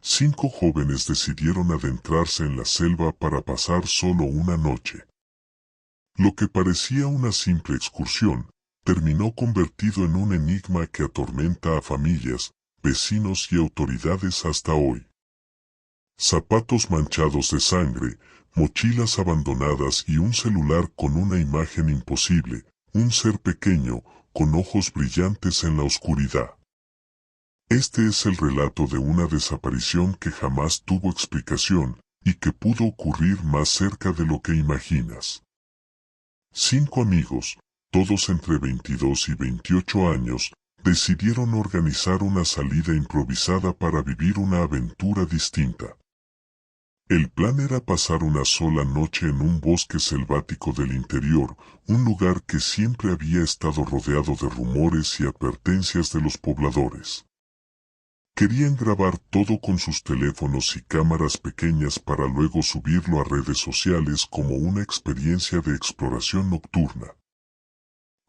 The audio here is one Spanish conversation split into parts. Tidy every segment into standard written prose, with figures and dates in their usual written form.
5 jóvenes decidieron adentrarse en la selva para pasar solo una noche. Lo que parecía una simple excursión, terminó convertido en un enigma que atormenta a familias, vecinos y autoridades hasta hoy. Zapatos manchados de sangre, mochilas abandonadas y un celular con una imagen imposible, un ser pequeño, con ojos brillantes en la oscuridad. Este es el relato de una desaparición que jamás tuvo explicación, y que pudo ocurrir más cerca de lo que imaginas. 5 amigos, todos entre 22 y 28 años, decidieron organizar una salida improvisada para vivir una aventura distinta. El plan era pasar una sola noche en un bosque selvático del interior, un lugar que siempre había estado rodeado de rumores y advertencias de los pobladores. Querían grabar todo con sus teléfonos y cámaras pequeñas para luego subirlo a redes sociales como una experiencia de exploración nocturna.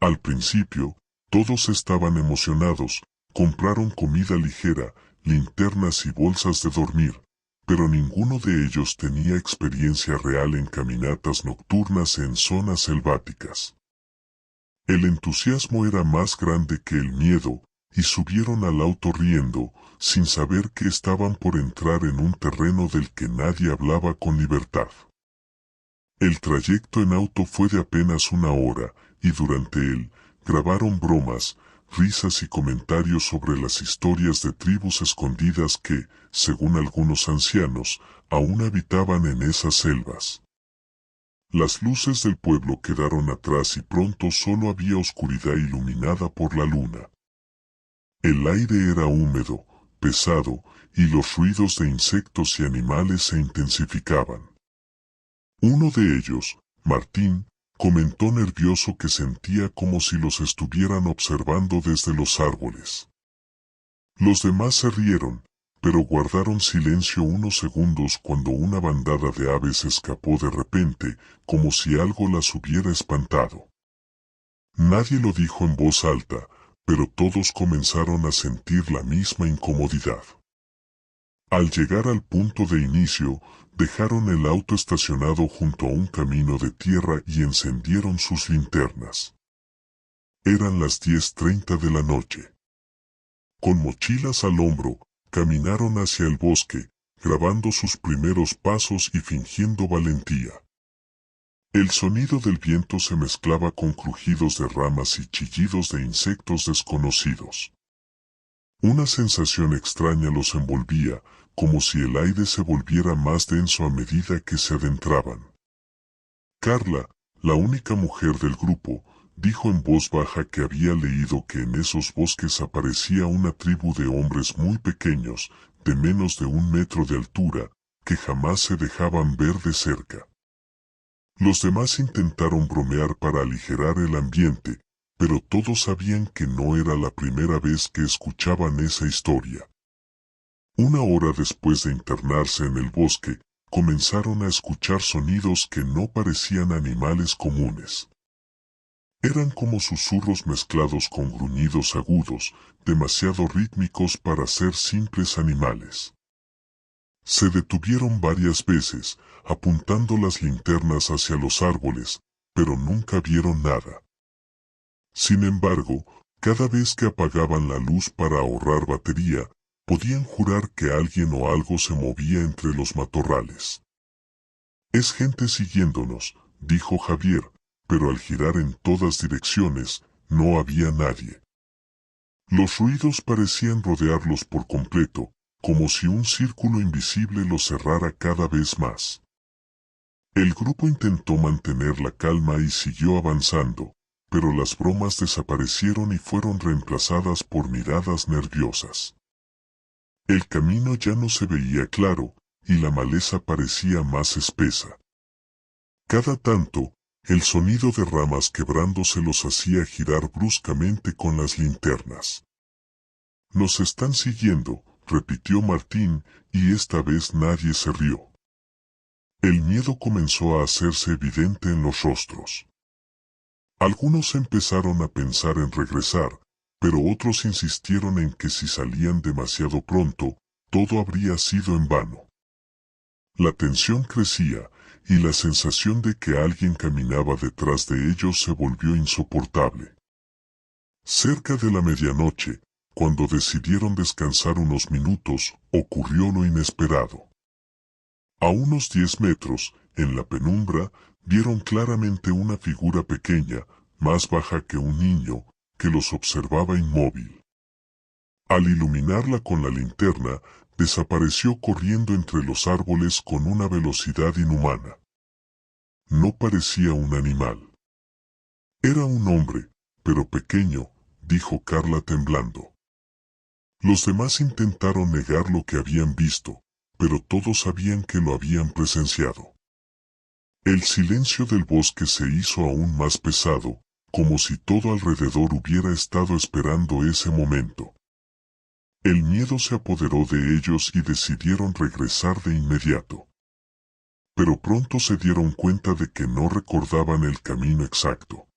Al principio, todos estaban emocionados, compraron comida ligera, linternas y bolsas de dormir, pero ninguno de ellos tenía experiencia real en caminatas nocturnas en zonas selváticas. El entusiasmo era más grande que el miedo, y subieron al auto riendo, sin saber que estaban por entrar en un terreno del que nadie hablaba con libertad. El trayecto en auto fue de apenas una hora, y durante él, grabaron bromas, risas y comentarios sobre las historias de tribus escondidas que, según algunos ancianos, aún habitaban en esas selvas. Las luces del pueblo quedaron atrás y pronto solo había oscuridad iluminada por la luna. El aire era húmedo, pesado, y los ruidos de insectos y animales se intensificaban. Uno de ellos, Martín, comentó nervioso que sentía como si los estuvieran observando desde los árboles. Los demás se rieron, pero guardaron silencio unos segundos cuando una bandada de aves escapó de repente, como si algo las hubiera espantado. Nadie lo dijo en voz alta, pero todos comenzaron a sentir la misma incomodidad. Al llegar al punto de inicio, dejaron el auto estacionado junto a un camino de tierra y encendieron sus linternas. Eran las 10:30 de la noche. Con mochilas al hombro, caminaron hacia el bosque, grabando sus primeros pasos y fingiendo valentía. El sonido del viento se mezclaba con crujidos de ramas y chillidos de insectos desconocidos. Una sensación extraña los envolvía, como si el aire se volviera más denso a medida que se adentraban. Carla, la única mujer del grupo, dijo en voz baja que había leído que en esos bosques aparecía una tribu de hombres muy pequeños, de menos de 1 metro de altura, que jamás se dejaban ver de cerca. Los demás intentaron bromear para aligerar el ambiente, pero todos sabían que no era la primera vez que escuchaban esa historia. 1 hora después de internarse en el bosque, comenzaron a escuchar sonidos que no parecían animales comunes. Eran como susurros mezclados con gruñidos agudos, demasiado rítmicos para ser simples animales. Se detuvieron varias veces, apuntando las linternas hacia los árboles, pero nunca vieron nada. Sin embargo, cada vez que apagaban la luz para ahorrar batería, podían jurar que alguien o algo se movía entre los matorrales. «Es gente siguiéndonos», dijo Javier, pero al girar en todas direcciones, no había nadie. Los ruidos parecían rodearlos por completo, como si un círculo invisible los cerrara cada vez más. El grupo intentó mantener la calma y siguió avanzando, pero las bromas desaparecieron y fueron reemplazadas por miradas nerviosas. El camino ya no se veía claro, y la maleza parecía más espesa. Cada tanto, el sonido de ramas quebrándose los hacía girar bruscamente con las linternas. «Nos están siguiendo», repitió Martín, y esta vez nadie se rió. El miedo comenzó a hacerse evidente en los rostros. Algunos empezaron a pensar en regresar, pero otros insistieron en que si salían demasiado pronto, todo habría sido en vano. La tensión crecía, y la sensación de que alguien caminaba detrás de ellos se volvió insoportable. Cerca de la medianoche, cuando decidieron descansar unos minutos, ocurrió lo inesperado. A unos 10 metros, en la penumbra, vieron claramente una figura pequeña, más baja que un niño, que los observaba inmóvil. Al iluminarla con la linterna, desapareció corriendo entre los árboles con una velocidad inhumana. No parecía un animal. Era un hombre, pero pequeño, dijo Carla temblando. Los demás intentaron negar lo que habían visto, pero todos sabían que lo habían presenciado. El silencio del bosque se hizo aún más pesado, como si todo alrededor hubiera estado esperando ese momento. El miedo se apoderó de ellos y decidieron regresar de inmediato. Pero pronto se dieron cuenta de que no recordaban el camino exacto.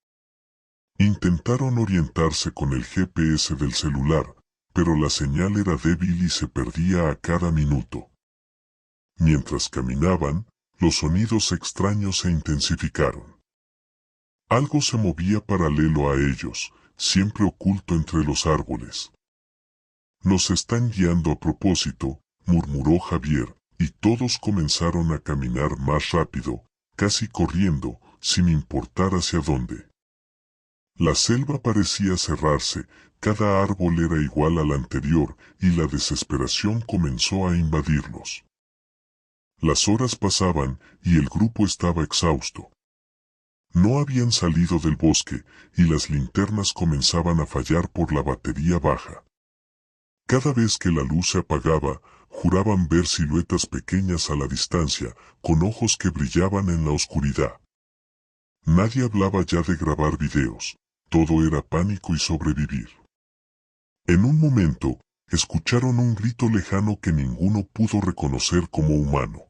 Intentaron orientarse con el GPS del celular, pero la señal era débil y se perdía a cada minuto. Mientras caminaban, los sonidos extraños se intensificaron. Algo se movía paralelo a ellos, siempre oculto entre los árboles. Nos están guiando a propósito, murmuró Javier, y todos comenzaron a caminar más rápido, casi corriendo, sin importar hacia dónde. La selva parecía cerrarse, cada árbol era igual al anterior, y la desesperación comenzó a invadirlos. Las horas pasaban, y el grupo estaba exhausto. No habían salido del bosque, y las linternas comenzaban a fallar por la batería baja. Cada vez que la luz se apagaba, juraban ver siluetas pequeñas a la distancia, con ojos que brillaban en la oscuridad. Nadie hablaba ya de grabar videos, todo era pánico y sobrevivir. En un momento, escucharon un grito lejano que ninguno pudo reconocer como humano.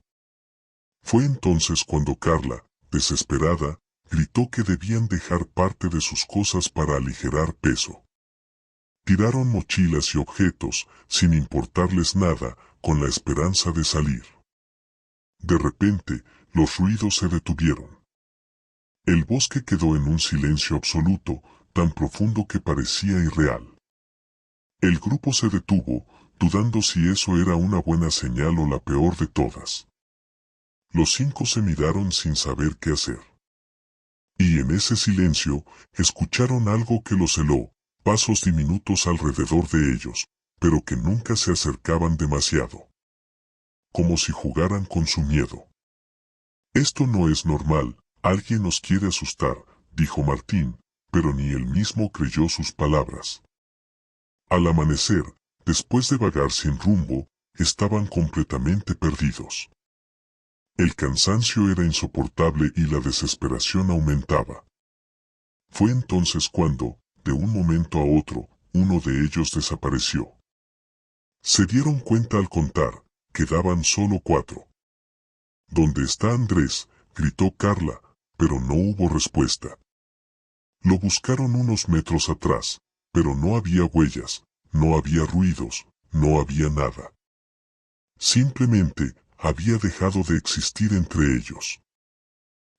Fue entonces cuando Carla, desesperada, gritó que debían dejar parte de sus cosas para aligerar peso. Tiraron mochilas y objetos, sin importarles nada, con la esperanza de salir. De repente, los ruidos se detuvieron. El bosque quedó en un silencio absoluto, tan profundo que parecía irreal. El grupo se detuvo, dudando si eso era una buena señal o la peor de todas. Los 5 se miraron sin saber qué hacer. Y en ese silencio, escucharon algo que los heló, pasos diminutos alrededor de ellos, pero que nunca se acercaban demasiado. Como si jugaran con su miedo. Esto no es normal, alguien nos quiere asustar, dijo Martín, pero ni él mismo creyó sus palabras. Al amanecer, después de vagar sin rumbo, estaban completamente perdidos. El cansancio era insoportable y la desesperación aumentaba. Fue entonces cuando, de un momento a otro, uno de ellos desapareció. Se dieron cuenta al contar, quedaban solo 4. ¿Dónde está Andrés?, gritó Carla, pero no hubo respuesta. Lo buscaron unos metros atrás, pero no había huellas, no había ruidos, no había nada. Simplemente, había dejado de existir entre ellos.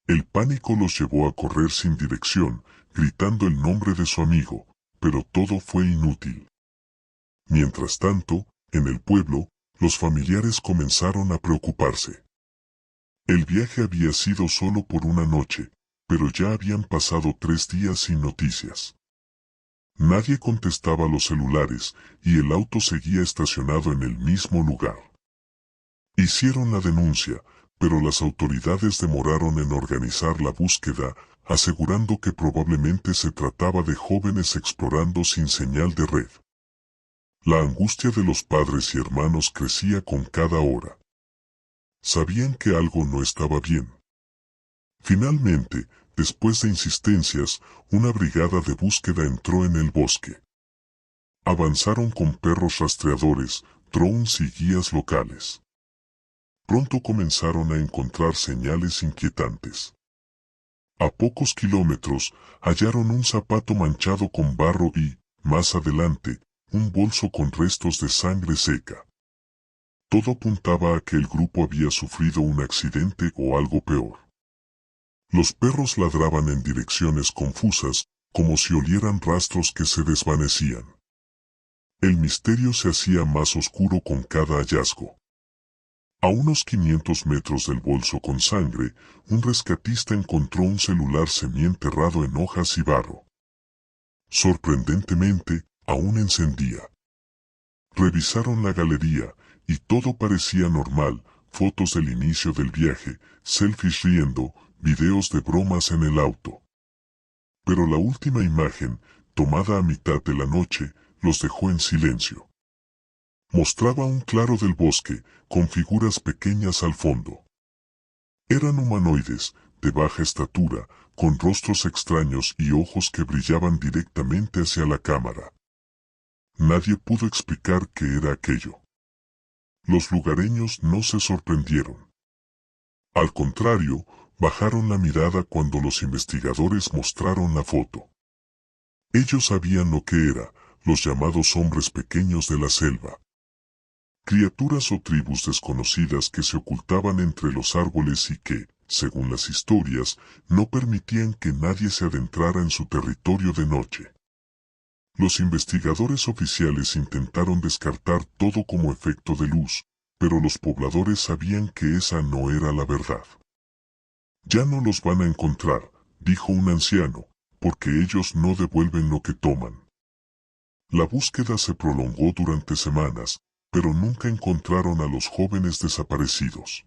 El pánico los llevó a correr sin dirección, gritando el nombre de su amigo, pero todo fue inútil. Mientras tanto, en el pueblo, los familiares comenzaron a preocuparse. El viaje había sido solo por una noche, pero ya habían pasado 3 días sin noticias. Nadie contestaba los celulares, y el auto seguía estacionado en el mismo lugar. Hicieron la denuncia, pero las autoridades demoraron en organizar la búsqueda, asegurando que probablemente se trataba de jóvenes explorando sin señal de red. La angustia de los padres y hermanos crecía con cada hora. Sabían que algo no estaba bien. Finalmente, después de insistencias, una brigada de búsqueda entró en el bosque. Avanzaron con perros rastreadores, drones y guías locales. Pronto comenzaron a encontrar señales inquietantes. A pocos kilómetros, hallaron un zapato manchado con barro y, más adelante, un bolso con restos de sangre seca. Todo apuntaba a que el grupo había sufrido un accidente o algo peor. Los perros ladraban en direcciones confusas, como si olieran rastros que se desvanecían. El misterio se hacía más oscuro con cada hallazgo. A unos 500 metros del bolso con sangre, un rescatista encontró un celular semienterrado en hojas y barro. Sorprendentemente, aún encendía. Revisaron la galería, y todo parecía normal: fotos del inicio del viaje, selfies riendo, videos de bromas en el auto. Pero la última imagen, tomada a mitad de la noche, los dejó en silencio. Mostraba un claro del bosque, con figuras pequeñas al fondo. Eran humanoides, de baja estatura, con rostros extraños y ojos que brillaban directamente hacia la cámara. Nadie pudo explicar qué era aquello. Los lugareños no se sorprendieron. Al contrario, bajaron la mirada cuando los investigadores mostraron la foto. Ellos sabían lo que era: los llamados hombres pequeños de la selva. Criaturas o tribus desconocidas que se ocultaban entre los árboles y que, según las historias, no permitían que nadie se adentrara en su territorio de noche. Los investigadores oficiales intentaron descartar todo como efecto de luz, pero los pobladores sabían que esa no era la verdad. Ya no los van a encontrar, dijo un anciano, porque ellos no devuelven lo que toman. La búsqueda se prolongó durante semanas, pero nunca encontraron a los jóvenes desaparecidos.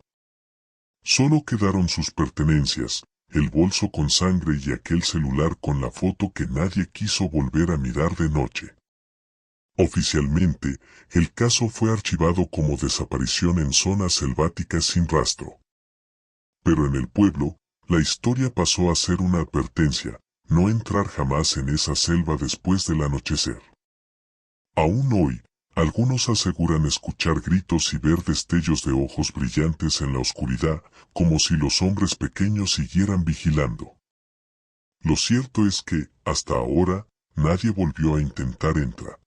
Solo quedaron sus pertenencias, el bolso con sangre y aquel celular con la foto que nadie quiso volver a mirar de noche. Oficialmente, el caso fue archivado como desaparición en zonas selváticas sin rastro. Pero en el pueblo, la historia pasó a ser una advertencia: no entrar jamás en esa selva después del anochecer. Aún hoy, algunos aseguran escuchar gritos y ver destellos de ojos brillantes en la oscuridad, como si los hombres pequeños siguieran vigilando. Lo cierto es que, hasta ahora, nadie volvió a intentar entrar.